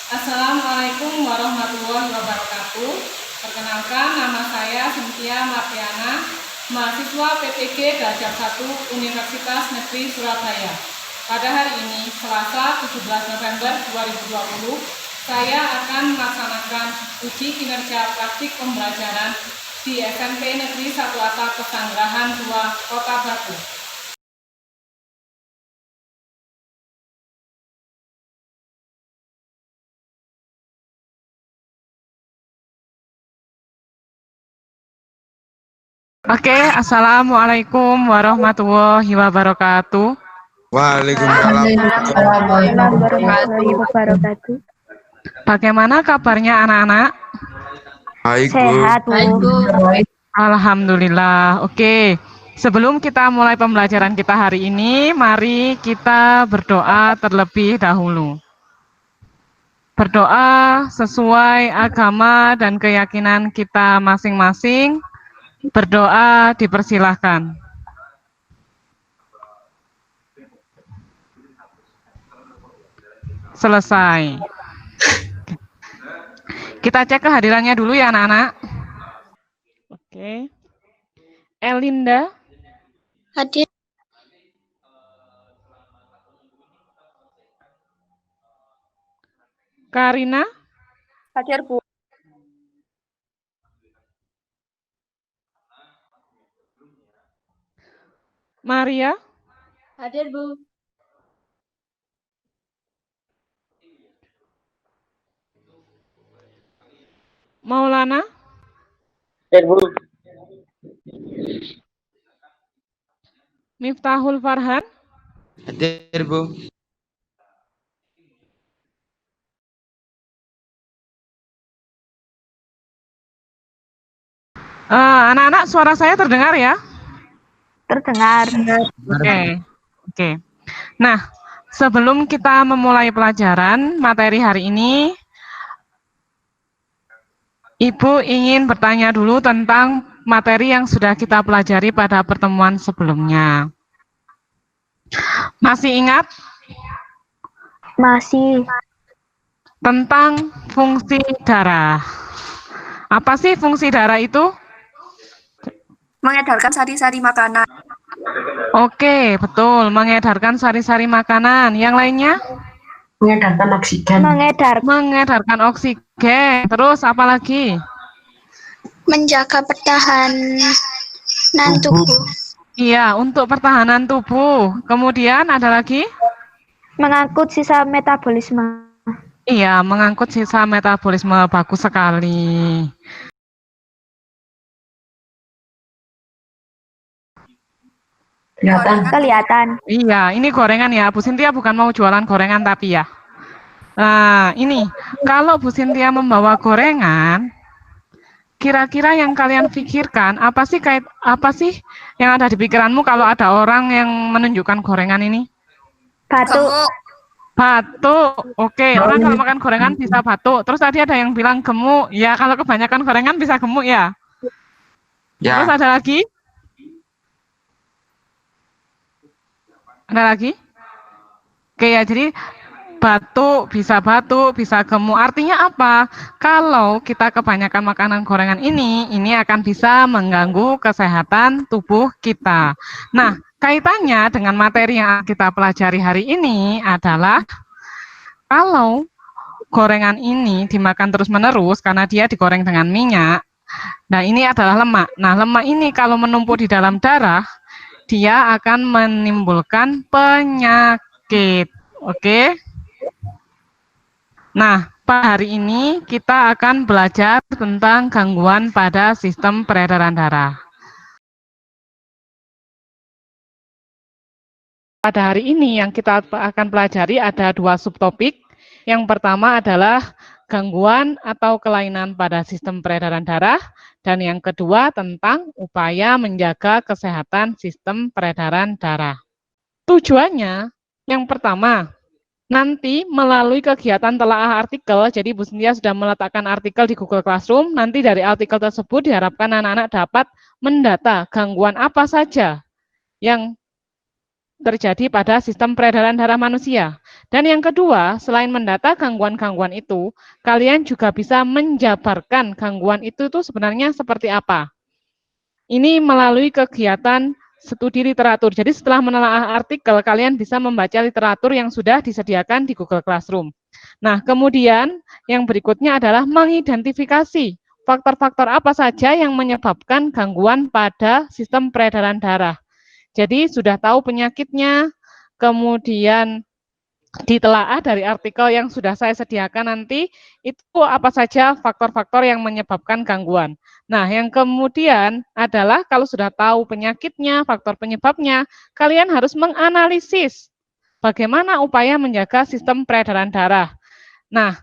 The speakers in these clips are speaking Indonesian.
Assalamualaikum warahmatullahi wabarakatuh. Perkenalkan, nama saya Cynthia Martiana, mahasiswa PTG Gajah 1 Universitas Negeri Surabaya. Pada hari ini, Selasa 17 November 2020, saya akan melaksanakan uji kinerja praktik pembelajaran di SMP Negeri 1 Atap Pesanggerahan 2 Kota Batu. Oke, Assalamualaikum warahmatullahi wabarakatuh. Waalaikumsalam. Warahmatullahi wabarakatuh. Bagaimana kabarnya anak-anak? Baik, Bu. Sehat, Bu. Alhamdulillah. Oke, sebelum kita mulai pembelajaran kita hari ini, mari kita berdoa terlebih dahulu. Berdoa sesuai agama dan keyakinan kita masing-masing. Berdoa dipersilahkan. Selesai. Kita cek kehadirannya dulu ya anak-anak. Oke. Elinda. Hadir. Karina. Hadir, Bu. Maria. Hadir, Bu. Maulana. Hadir, Bu. Miftahul Farhan. Hadir, Bu. Anak-anak, suara saya terdengar ya? Terdengar. Oke. Nah, sebelum kita memulai pelajaran materi hari ini, Ibu ingin bertanya dulu tentang materi yang sudah kita pelajari pada pertemuan sebelumnya. Masih ingat? Masih. Tentang fungsi darah. Apa sih fungsi darah itu? Mengedarkan sari-sari makanan. Oke, betul. Mengedarkan sari-sari makanan. Yang lainnya? Mengedarkan oksigen. Mengedarkan oksigen. Terus apa lagi? Menjaga pertahanan tubuh. Iya, untuk pertahanan tubuh. Kemudian ada lagi? Mengangkut sisa metabolisme. Iya, mengangkut sisa metabolisme. Bagus sekali. Kelihatan. Iya, ini gorengan ya. Bu Sintia bukan mau jualan gorengan tapi ya. Nah, ini. Kalau Bu Sintia membawa gorengan, kira-kira yang kalian pikirkan, apa sih yang ada di pikiranmu kalau ada orang yang menunjukkan gorengan ini? Batuk. Batuk. Oke, orang kalau makan gorengan bisa batuk. Terus tadi ada yang bilang gemuk. Ya, kalau kebanyakan gorengan bisa gemuk ya. Ya. Terus ada lagi? Ada lagi? Oke ya, jadi batuk, bisa gemuk. Artinya apa? Kalau kita kebanyakan makanan gorengan ini akan bisa mengganggu kesehatan tubuh kita. Nah, kaitannya dengan materi yang kita pelajari hari ini adalah kalau gorengan ini dimakan terus-menerus karena dia digoreng dengan minyak, nah ini adalah lemak. Nah, lemak ini kalau menumpuk di dalam darah, dia akan menimbulkan penyakit. Oke? Nah, pada hari ini kita akan belajar tentang gangguan pada sistem peredaran darah. Pada hari ini yang kita akan pelajari ada dua subtopik. Yang pertama adalah gangguan atau kelainan pada sistem peredaran darah, dan yang kedua tentang upaya menjaga kesehatan sistem peredaran darah. Tujuannya, yang pertama, nanti melalui kegiatan telaah artikel, jadi Bu Sintia sudah meletakkan artikel di Google Classroom, nanti dari artikel tersebut diharapkan anak-anak dapat mendata gangguan apa saja yang terjadi pada sistem peredaran darah manusia. Dan yang kedua, selain mendata gangguan-gangguan itu, kalian juga bisa menjabarkan gangguan itu tuh sebenarnya seperti apa. Ini melalui kegiatan studi literatur. Jadi setelah menelaah artikel, kalian bisa membaca literatur yang sudah disediakan di Google Classroom. Nah, kemudian yang berikutnya adalah mengidentifikasi faktor-faktor apa saja yang menyebabkan gangguan pada sistem peredaran darah. Jadi sudah tahu penyakitnya, kemudian ditelaah dari artikel yang sudah saya sediakan nanti, itu apa saja faktor-faktor yang menyebabkan gangguan. Nah, yang kemudian adalah kalau sudah tahu penyakitnya, faktor penyebabnya, kalian harus menganalisis bagaimana upaya menjaga sistem peredaran darah. Nah,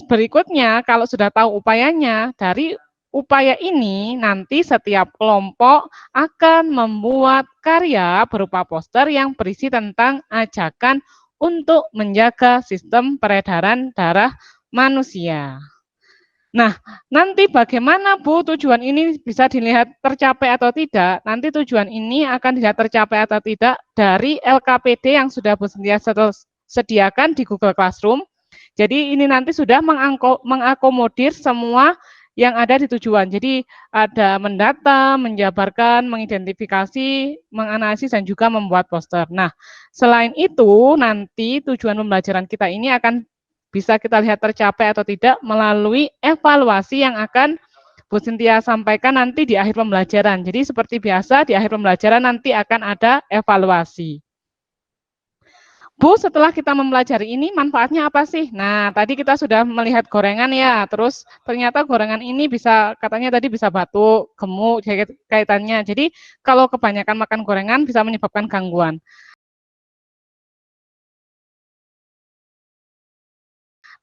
berikutnya kalau sudah tahu upayanya, dari upaya ini nanti setiap kelompok akan membuat karya berupa poster yang berisi tentang ajakan untuk menjaga sistem peredaran darah manusia. Nah, nanti bagaimana Bu tujuan ini bisa dilihat tercapai atau tidak? Nanti tujuan ini akan dilihat tercapai atau tidak dari LKPD yang sudah Bu Cynthia sediakan di Google Classroom. Jadi ini nanti sudah mengakomodir semua yang ada di tujuan. Jadi ada mendata, menjabarkan, mengidentifikasi, menganalisis, dan juga membuat poster. Nah, selain itu nanti tujuan pembelajaran kita ini akan bisa kita lihat tercapai atau tidak melalui evaluasi yang akan Bu Cynthia sampaikan nanti di akhir pembelajaran. Jadi seperti biasa di akhir pembelajaran nanti akan ada evaluasi. Bu, setelah kita mempelajari ini, manfaatnya apa sih? Nah, tadi kita sudah melihat gorengan ya, terus ternyata gorengan ini bisa, katanya tadi bisa batuk, gemuk, kaitannya. Jadi, kalau kebanyakan makan gorengan bisa menyebabkan gangguan.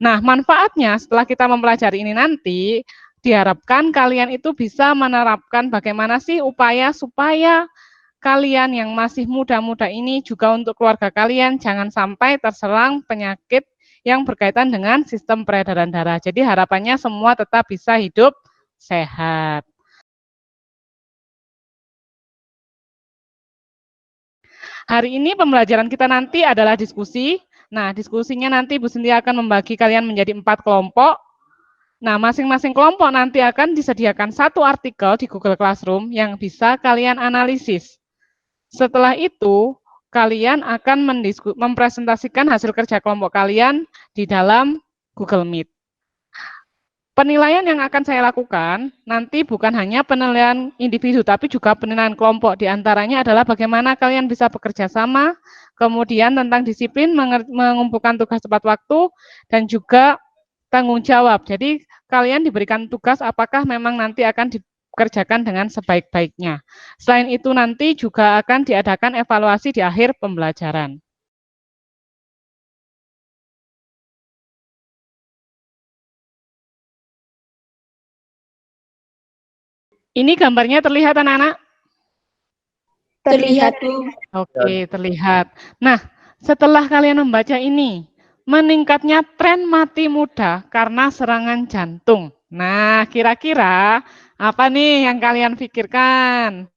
Nah, manfaatnya setelah kita mempelajari ini nanti, diharapkan kalian itu bisa menerapkan bagaimana sih upaya supaya kalian yang masih muda-muda ini juga untuk keluarga kalian jangan sampai terserang penyakit yang berkaitan dengan sistem peredaran darah. Jadi harapannya semua tetap bisa hidup sehat. Hari ini pembelajaran kita nanti adalah diskusi. Nah, diskusinya nanti Bu Cynthia akan membagi kalian menjadi 4 kelompok. Nah, masing-masing kelompok nanti akan disediakan satu artikel di Google Classroom yang bisa kalian analisis. Setelah itu, kalian akan mempresentasikan hasil kerja kelompok kalian di dalam Google Meet. Penilaian yang akan saya lakukan nanti bukan hanya penilaian individu, tapi juga penilaian kelompok. Di antaranya adalah bagaimana kalian bisa bekerja sama, kemudian tentang disiplin, mengumpulkan tugas tepat waktu, dan juga tanggung jawab. Jadi kalian diberikan tugas apakah memang nanti akan dikerjakan dengan sebaik-baiknya. Selain itu nanti juga akan diadakan evaluasi di akhir pembelajaran. Ini gambarnya terlihat anak-anak? Terlihat, Bu. Oke, terlihat. Nah, setelah kalian membaca ini, meningkatnya tren mati muda karena serangan jantung. Nah, kira-kira apa nih yang kalian pikirkan?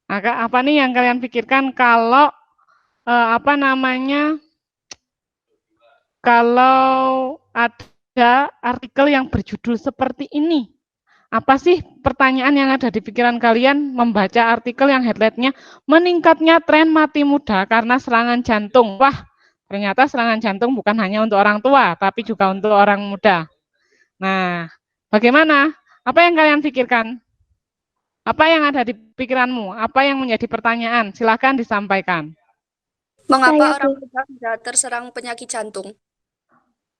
Apa nih yang kalian pikirkan kalau kalau ada artikel yang berjudul seperti ini? Apa sih pertanyaan yang ada di pikiran kalian membaca artikel yang headline-nya meningkatnya tren mati muda karena serangan jantung? Wah, ternyata serangan jantung bukan hanya untuk orang tua, tapi juga untuk orang muda. Nah, bagaimana? Apa yang kalian pikirkan? Apa yang ada di pikiranmu? Apa yang menjadi pertanyaan? Silakan disampaikan. Mengapa orang muda bisa terserang penyakit jantung?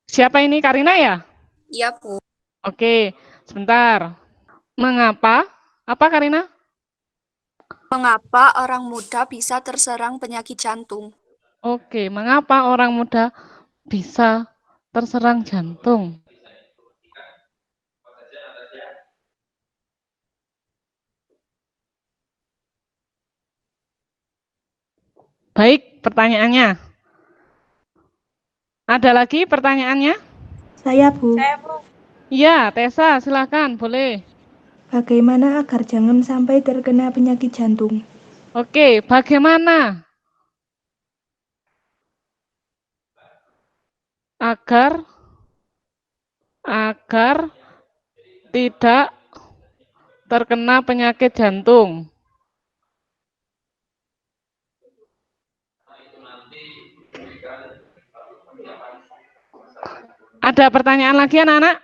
Siapa ini? Karina ya? Iya, Bu. Oke, sebentar. Mengapa? Apa, Karina? Mengapa orang muda bisa terserang penyakit jantung? Oke, mengapa orang muda bisa terserang jantung? Baik, pertanyaannya. Ada lagi pertanyaannya? Saya, Bu. Iya, Tessa, silakan, boleh. Bagaimana agar jangan sampai terkena penyakit jantung? Oke, bagaimana agar agar tidak terkena penyakit jantung. Ada pertanyaan lagi anak-anak?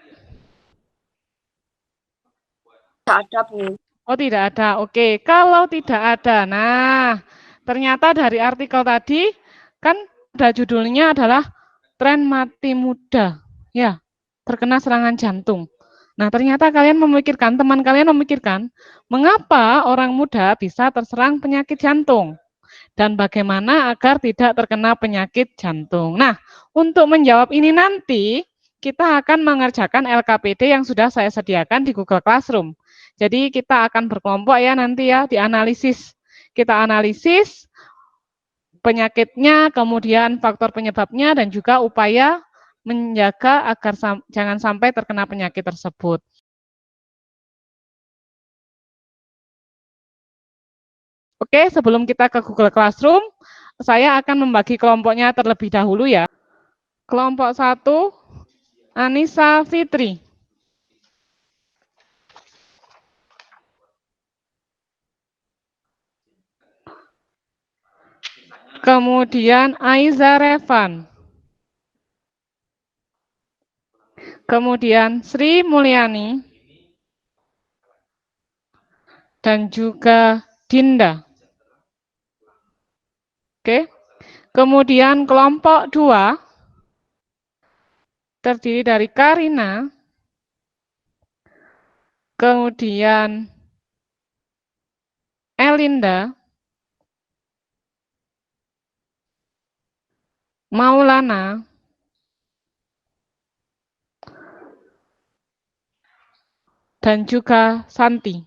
Tidak ada, Bu. Oh, tidak ada. Oke, kalau tidak ada. Nah, ternyata dari artikel tadi kan ada judulnya adalah tren mati muda. Ya, terkena serangan jantung. Nah, ternyata teman kalian memikirkan, mengapa orang muda bisa terserang penyakit jantung? Dan bagaimana agar tidak terkena penyakit jantung. Nah, untuk menjawab ini nanti, kita akan mengerjakan LKPD yang sudah saya sediakan di Google Classroom. Jadi kita akan berkelompok ya nanti ya, dianalisis. Kita analisis penyakitnya, kemudian faktor penyebabnya, dan juga upaya menjaga agar jangan sampai terkena penyakit tersebut. Oke, sebelum kita ke Google Classroom, saya akan membagi kelompoknya terlebih dahulu ya. Kelompok 1, Anissa Fitri. Kemudian Aiza Revan. Kemudian Sri Mulyani. Dan juga Dinda. Oke. Kemudian kelompok 2 terdiri dari Karina, kemudian Elinda, Maulana, dan juga Santi.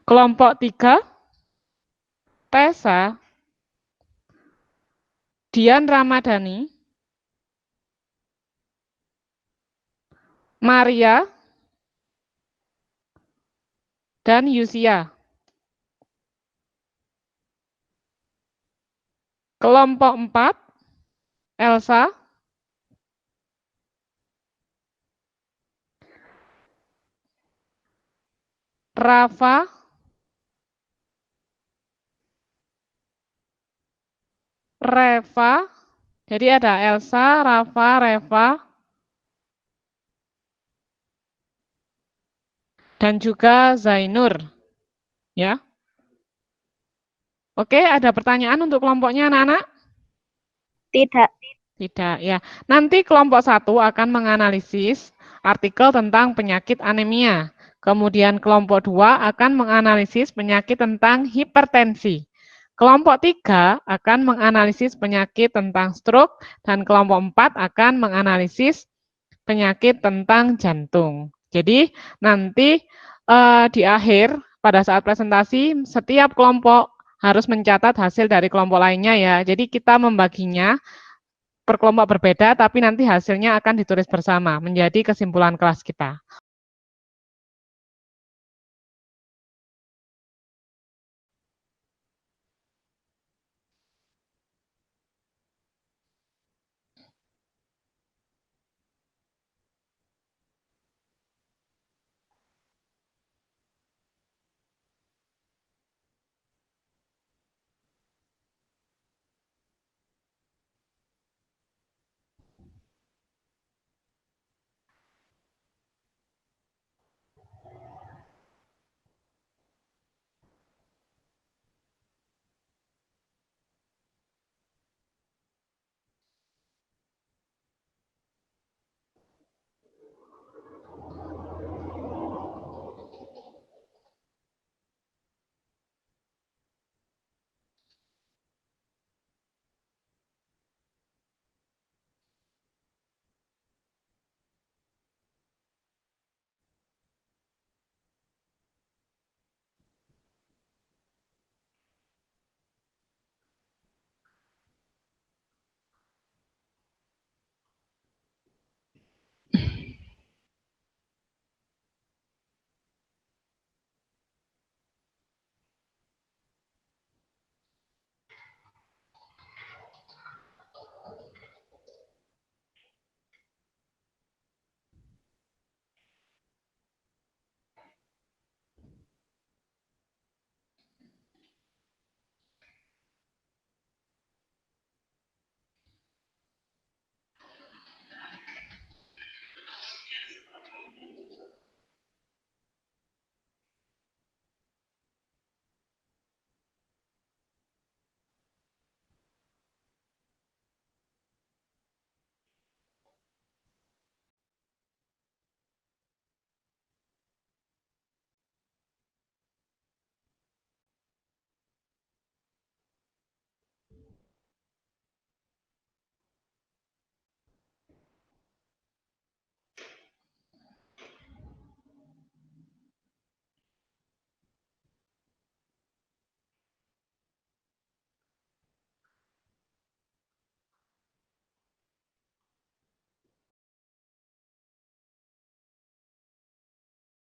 Kelompok 3, Tessa, Dian Ramadhani, Maria, dan Yusia. Kelompok 4, Elsa, Rafa, Reva, jadi ada Elsa, Rafa, Reva, dan juga Zainur. Ya. Oke, ada pertanyaan untuk kelompoknya anak-anak? Tidak. Tidak, ya. Nanti kelompok 1 akan menganalisis artikel tentang penyakit anemia. Kemudian kelompok 2 akan menganalisis penyakit tentang hipertensi. Kelompok 3 akan menganalisis penyakit tentang stroke, dan kelompok 4 akan menganalisis penyakit tentang jantung. Jadi nanti di akhir pada saat presentasi setiap kelompok harus mencatat hasil dari kelompok lainnya ya. Jadi kita membaginya per kelompok berbeda, tapi nanti hasilnya akan ditulis bersama menjadi kesimpulan kelas kita.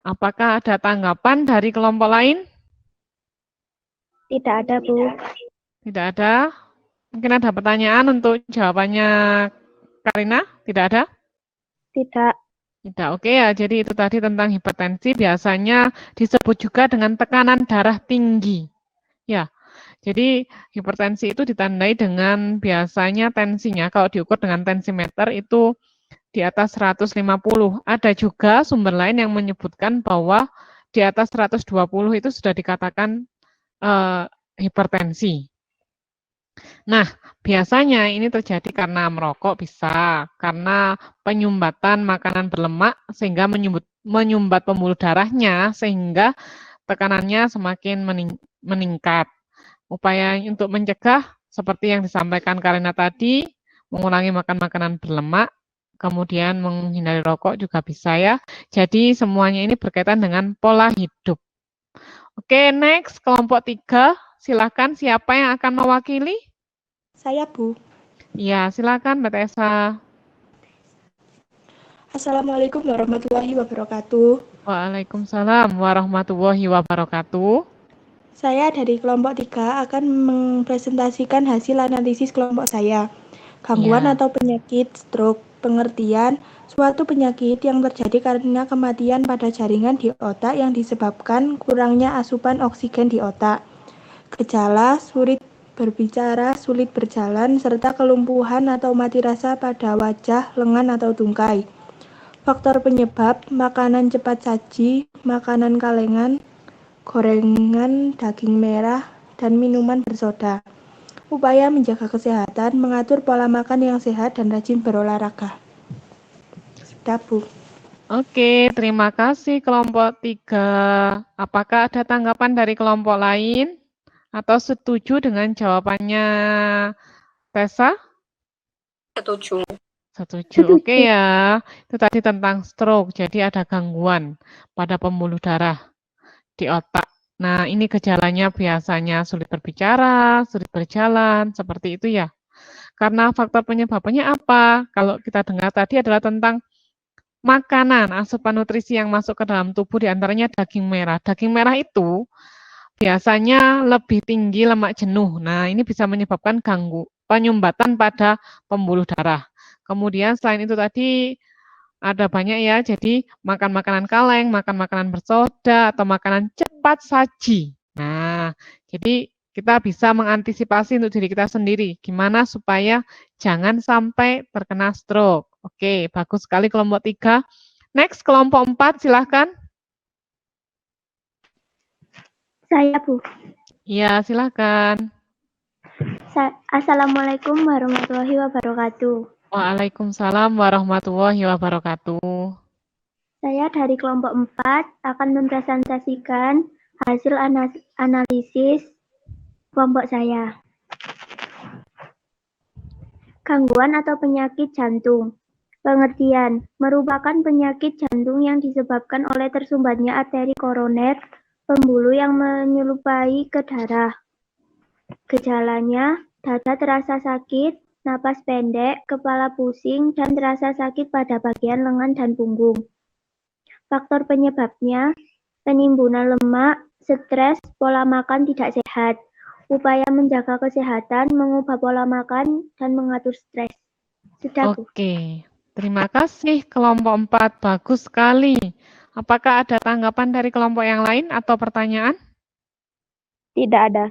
Apakah ada tanggapan dari kelompok lain? Tidak ada, Bu. Tidak ada. Mungkin ada pertanyaan untuk jawabannya Karina? Tidak ada? Tidak. Tidak, oke ya. Jadi itu tadi tentang hipertensi biasanya disebut juga dengan tekanan darah tinggi. Ya, jadi hipertensi itu ditandai dengan biasanya tensinya, kalau diukur dengan tensimeter itu di atas 150. Ada juga sumber lain yang menyebutkan bahwa di atas 120 itu sudah dikatakan hipertensi. Nah, biasanya ini terjadi karena merokok bisa, karena penyumbatan makanan berlemak sehingga menyumbat pembuluh darahnya sehingga tekanannya semakin meningkat. Upaya untuk mencegah seperti yang disampaikan Karina tadi, mengurangi makan makanan berlemak, kemudian menghindari rokok juga bisa ya. Jadi semuanya ini berkaitan dengan pola hidup. Oke, next kelompok 3. Silakan siapa yang akan mewakili? Saya, Bu. Ya, silakan Mbak Tessa. Assalamualaikum warahmatullahi wabarakatuh. Waalaikumsalam warahmatullahi wabarakatuh. Saya dari kelompok 3 akan mempresentasikan hasil analisis kelompok saya. Gangguan Ya. atau penyakit stroke. Pengertian, suatu penyakit yang terjadi karena kematian pada jaringan di otak yang disebabkan kurangnya asupan oksigen di otak. Gejala, sulit berbicara, sulit berjalan, serta kelumpuhan atau mati rasa pada wajah, lengan, atau tungkai. Faktor penyebab, makanan cepat saji, makanan kalengan, gorengan, daging merah, dan minuman bersoda. Upaya menjaga kesehatan, mengatur pola makan yang sehat dan rajin berolahraga. Sudah, Bu. Oke, terima kasih kelompok 3. Apakah ada tanggapan dari kelompok lain? Atau setuju dengan jawabannya Tessa? Setuju. Setuju, oke ya. Itu tadi tentang stroke, jadi ada gangguan pada pembuluh darah di otak. Nah, ini gejalanya biasanya sulit berbicara, sulit berjalan, seperti itu ya. Karena faktor penyebabnya apa? Kalau kita dengar tadi adalah tentang makanan, asupan nutrisi yang masuk ke dalam tubuh diantaranya daging merah. Daging merah itu biasanya lebih tinggi lemak jenuh. Nah, ini bisa menyebabkan penyumbatan pada pembuluh darah. Kemudian selain itu tadi ada banyak ya, jadi makan makanan kaleng, makan makanan bersoda, atau makanan cepat saji. Nah, jadi kita bisa mengantisipasi untuk diri kita sendiri, gimana supaya jangan sampai terkena stroke. Oke, bagus sekali kelompok 3. Next, kelompok 4, silahkan. Saya, Bu. Iya, silahkan. Assalamualaikum warahmatullahi wabarakatuh. Waalaikumsalam warahmatullahi wabarakatuh. Saya dari kelompok 4 akan mempresentasikan hasil analisis kelompok saya. Gangguan atau penyakit jantung. Pengertian, merupakan penyakit jantung yang disebabkan oleh tersumbatnya arteri koroner, pembuluh yang menyerupai ke darah. Gejalanya, dada terasa sakit, napas pendek, kepala pusing, dan terasa sakit pada bagian lengan dan punggung. Faktor penyebabnya, penimbunan lemak, stres, pola makan tidak sehat. Upaya menjaga kesehatan, mengubah pola makan, dan mengatur stres. Sudah, Bu. Oke, terima kasih kelompok 4, bagus sekali. Apakah ada tanggapan dari kelompok yang lain atau pertanyaan? Tidak ada.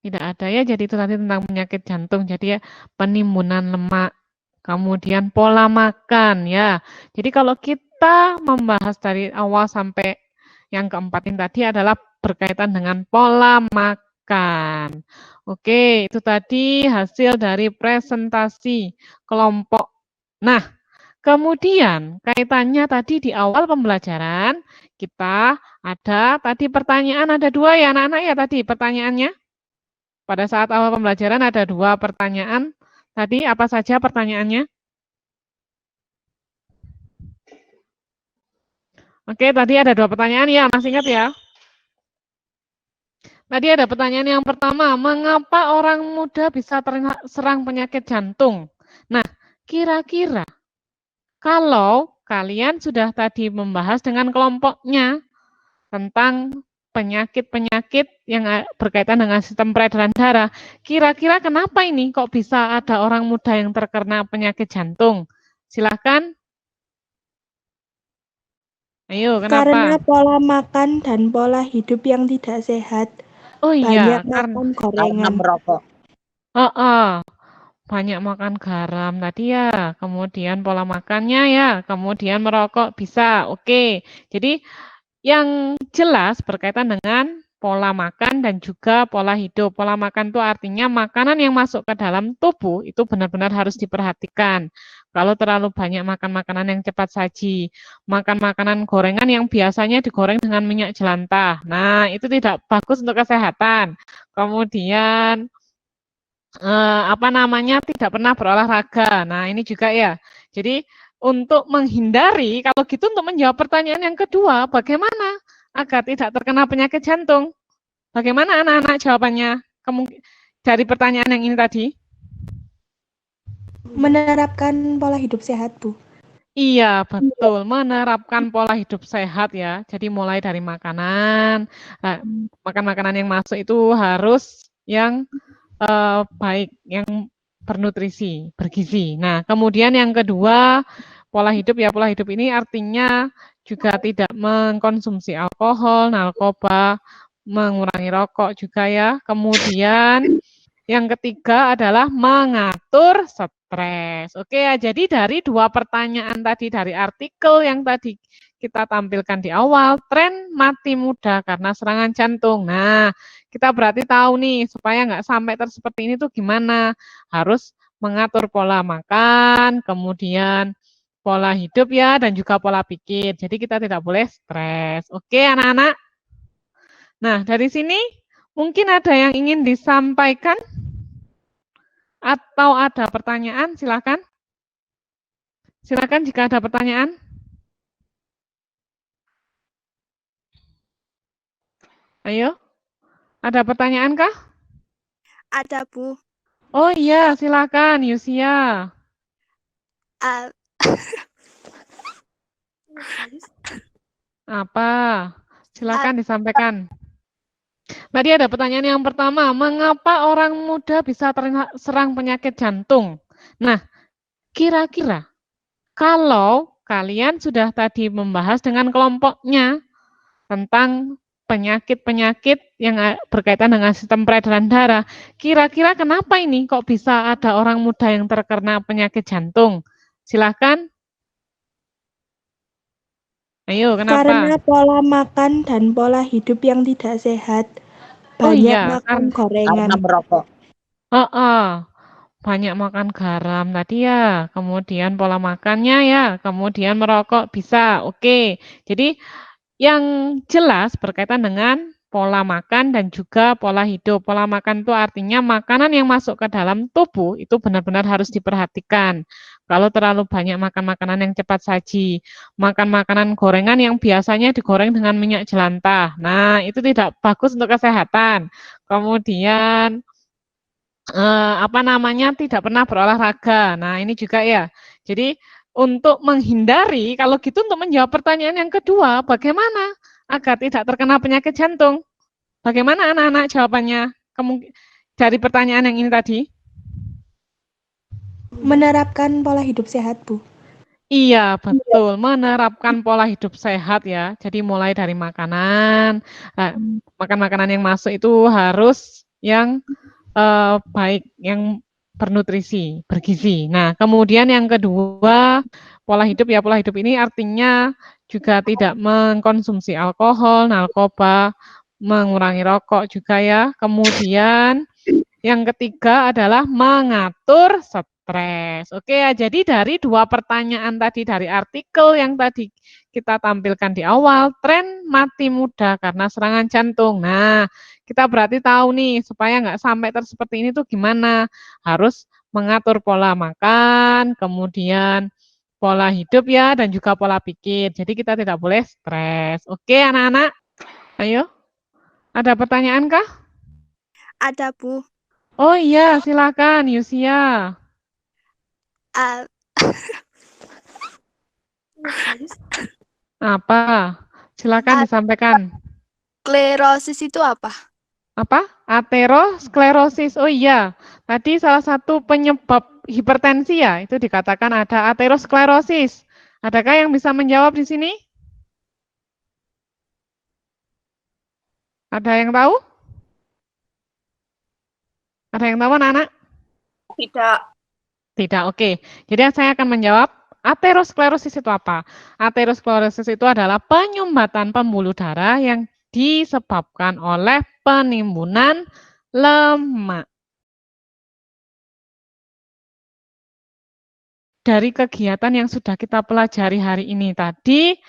Tidak ada ya, jadi itu tadi tentang penyakit jantung, jadi ya penimbunan lemak, kemudian pola makan ya. Jadi kalau kita membahas dari awal sampai yang keempat ini tadi adalah berkaitan dengan pola makan. Oke, itu tadi hasil dari presentasi kelompok. Nah, kemudian kaitannya tadi di awal pembelajaran kita ada tadi pertanyaan, ada 2 ya anak-anak ya tadi pertanyaannya. Pada saat awal pembelajaran ada 2 pertanyaan. Tadi apa saja pertanyaannya? Oke, tadi ada 2 pertanyaan ya, masih ingat ya? Tadi ada pertanyaan yang pertama, mengapa orang muda bisa terserang penyakit jantung? Nah, kira-kira kalau kalian sudah tadi membahas dengan kelompoknya, tentang penyakit-penyakit yang berkaitan dengan sistem peredaran darah. Kira-kira kenapa ini kok bisa ada orang muda yang terkena penyakit jantung? Silakan. Ayo, Karena kenapa? pola makan dan pola hidup yang tidak sehat, Oh banyak iya, karena makan gorengan. merokok. banyak makan garam tadi ya, kemudian pola makannya ya, kemudian merokok bisa. Oke. Jadi yang jelas berkaitan dengan pola makan dan juga pola hidup. Pola makan itu artinya makanan yang masuk ke dalam tubuh itu benar-benar harus diperhatikan. Kalau terlalu banyak makan makanan yang cepat saji, makan makanan gorengan yang biasanya digoreng dengan minyak jelantah. Nah, itu tidak bagus untuk kesehatan. Kemudian tidak pernah berolahraga. Nah, ini juga ya. Jadi untuk menghindari, kalau gitu untuk menjawab pertanyaan yang kedua, bagaimana agar tidak terkena penyakit jantung? Bagaimana anak-anak jawabannya? Dari pertanyaan yang ini tadi? Menerapkan pola hidup sehat, Bu. Iya, betul. Menerapkan pola hidup sehat ya. Jadi mulai dari makanan, makan makanan yang masuk itu harus yang baik, yang bernutrisi, bergizi. Nah, kemudian yang kedua, pola hidup ya, pola hidup ini artinya juga tidak mengkonsumsi alkohol, narkoba, mengurangi rokok juga ya. Kemudian yang ketiga adalah mengatur stres. Oke ya, jadi dari dua pertanyaan tadi, dari artikel yang tadi kita tampilkan di awal, tren mati muda karena serangan jantung. Nah, kita berarti tahu nih, supaya nggak sampai seperti ini tuh gimana? Harus mengatur pola makan, kemudian pola hidup ya, dan juga pola pikir. Jadi kita tidak boleh stres. Oke anak-anak? Nah, dari sini mungkin ada yang ingin disampaikan? Atau ada pertanyaan, silakan. Silakan jika ada pertanyaan. Ayo, ada pertanyaan kah? Ada, Bu. Oh iya, silakan Yusia. Uh, Apa? Silakan disampaikan. Tadi ada pertanyaan yang pertama, mengapa orang muda bisa terserang penyakit jantung? Nah, kira-kira kalau kalian sudah tadi membahas dengan kelompoknya tentang penyakit-penyakit yang berkaitan dengan sistem peredaran darah, kira-kira kenapa ini kok bisa ada orang muda yang terkena penyakit jantung? Silahkan. Ayo, Karena kenapa? pola makan dan pola hidup yang tidak sehat, Oh banyak iya, makan gorengan. merokok. banyak makan garam tadi ya, kemudian pola makannya ya, kemudian merokok bisa. Oke, jadi yang jelas berkaitan dengan pola makan dan juga pola hidup. Pola makan itu artinya makanan yang masuk ke dalam tubuh itu benar-benar harus diperhatikan. Kalau terlalu banyak makan makanan yang cepat saji, makan makanan gorengan yang biasanya digoreng dengan minyak jelantah. Nah, itu tidak bagus untuk kesehatan. Kemudian tidak pernah berolahraga. Nah, ini juga ya. Jadi untuk menghindari, kalau gitu untuk menjawab pertanyaan yang kedua, bagaimana agar tidak terkena penyakit jantung? Bagaimana anak-anak jawabannya? Dari pertanyaan yang ini tadi? Menerapkan pola hidup sehat, Bu. Iya, betul. Menerapkan pola hidup sehat ya. Jadi mulai dari makanan, makan makanan yang masuk itu harus yang baik, yang bernutrisi, bergizi. Nah, kemudian yang kedua, pola hidup ya, pola hidup ini artinya juga tidak mengkonsumsi alkohol, narkoba, mengurangi rokok juga ya. Kemudian yang ketiga adalah mengatur stres. Oke ya, jadi dari dua pertanyaan tadi, dari artikel yang tadi kita tampilkan di awal, tren mati muda karena serangan jantung. Nah, kita berarti tahu nih, supaya nggak sampai seperti ini tuh gimana? Harus mengatur pola makan, kemudian pola hidup ya, dan juga pola pikir. Jadi kita tidak boleh stres. Oke anak-anak, ayo. Ada pertanyaan kah? ada, Bu. Oh iya, silakan Yusia. Uh, Apa? Silakan disampaikan. Sklerosis itu apa? Apa? Aterosklerosis. Oh iya, tadi salah satu penyebab hipertensi ya, itu dikatakan ada aterosklerosis. Adakah yang bisa menjawab di sini? Ada yang tahu? Ada yang tahu anak-anak? Tidak. Tidak, oke. Jadi saya akan menjawab, aterosklerosis itu apa? Aterosklerosis itu adalah penyumbatan pembuluh darah yang disebabkan oleh penimbunan lemak. Dari kegiatan yang sudah kita pelajari hari ini tadi,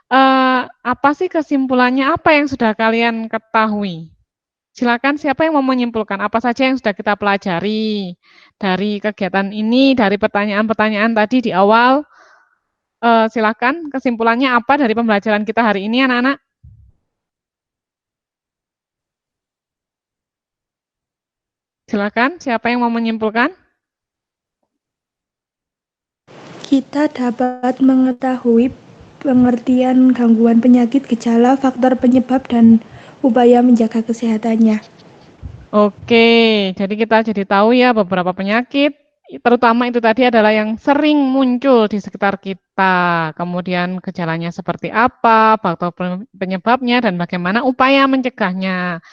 apa sih kesimpulannya? Apa yang sudah kalian ketahui? Silakan, siapa yang mau menyimpulkan apa saja yang sudah kita pelajari dari kegiatan ini, dari pertanyaan-pertanyaan tadi di awal. Silakan, kesimpulannya apa dari pembelajaran kita hari ini, anak-anak? Silakan, siapa yang mau menyimpulkan? Kita dapat mengetahui pengertian gangguan penyakit, gejala, faktor penyebab, dan upaya menjaga kesehatannya. Oke, jadi kita jadi tahu ya beberapa penyakit, terutama itu tadi adalah yang sering muncul di sekitar kita. Kemudian gejalanya seperti apa, faktor penyebabnya, dan bagaimana upaya mencegahnya.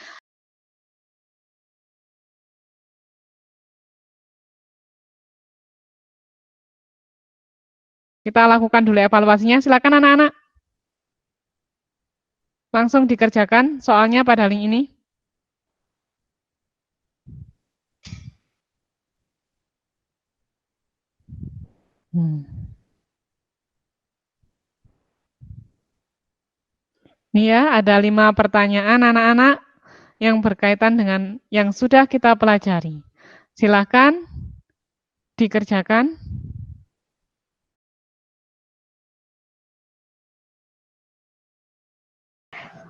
Kita lakukan dulu evaluasinya, silakan anak-anak. Langsung dikerjakan soalnya pada link ini. Nih ya, ada 5 pertanyaan anak-anak yang berkaitan dengan yang sudah kita pelajari. Silakan dikerjakan.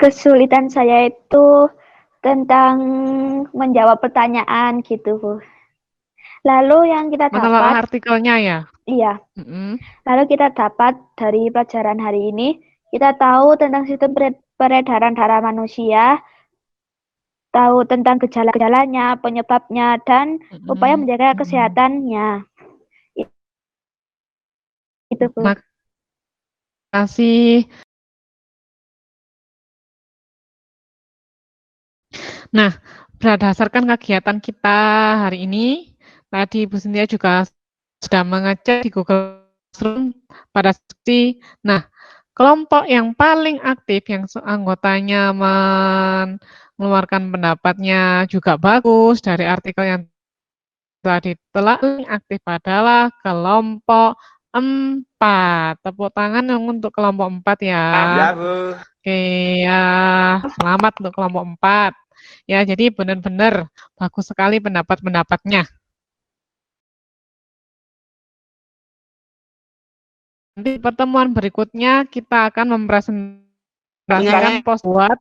Kesulitan saya itu tentang menjawab pertanyaan gitu, Bu. Lalu yang kita Menelaah dapat, artikelnya ya. iya, Mm-mm. lalu kita dapat dari pelajaran hari ini, kita tahu tentang sistem peredaran darah manusia, tahu tentang gejala-gejalanya, penyebabnya, dan upaya menjaga kesehatannya. Itu, Bu. Terima kasih. Nah, berdasarkan kegiatan kita hari ini, tadi Bu Cynthia juga sudah mengecek di Google Classroom pada sesi. Nah, kelompok yang paling aktif, yang anggotanya mengeluarkan pendapatnya juga bagus dari artikel yang tadi telah aktif adalah kelompok 4. Tepuk tangan yang untuk kelompok 4 ya. Ya, Bu. Oke, ya, selamat untuk kelompok 4. Ya, jadi benar-benar bagus sekali pendapat-pendapatnya. Nanti pertemuan berikutnya kita akan mempresentasikan poster.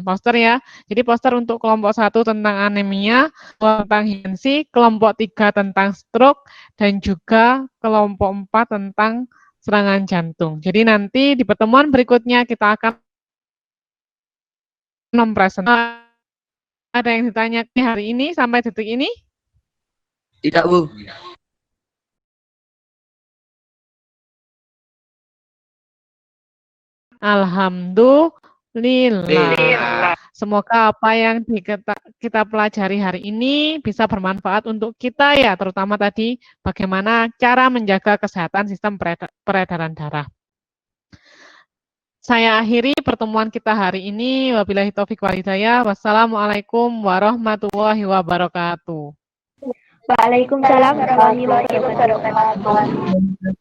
Poster ya. Jadi poster untuk kelompok 1 tentang anemia, tentang hipertensi, kelompok 3 tentang stroke, dan juga kelompok 4 tentang serangan jantung. Jadi nanti di pertemuan berikutnya kita akan mempresentasikan. Ada yang ditanya hari ini sampai detik ini? Tidak, Bu. Alhamdulillah. Semoga apa yang kita pelajari hari ini bisa bermanfaat untuk kita ya, terutama tadi bagaimana cara menjaga kesehatan sistem peredaran darah. Saya akhiri pertemuan kita hari ini. Wabillahi taufiq wal hidayah. Wassalamualaikum warahmatullahi wabarakatuh. Waalaikumsalam warahmatullahi wabarakatuh.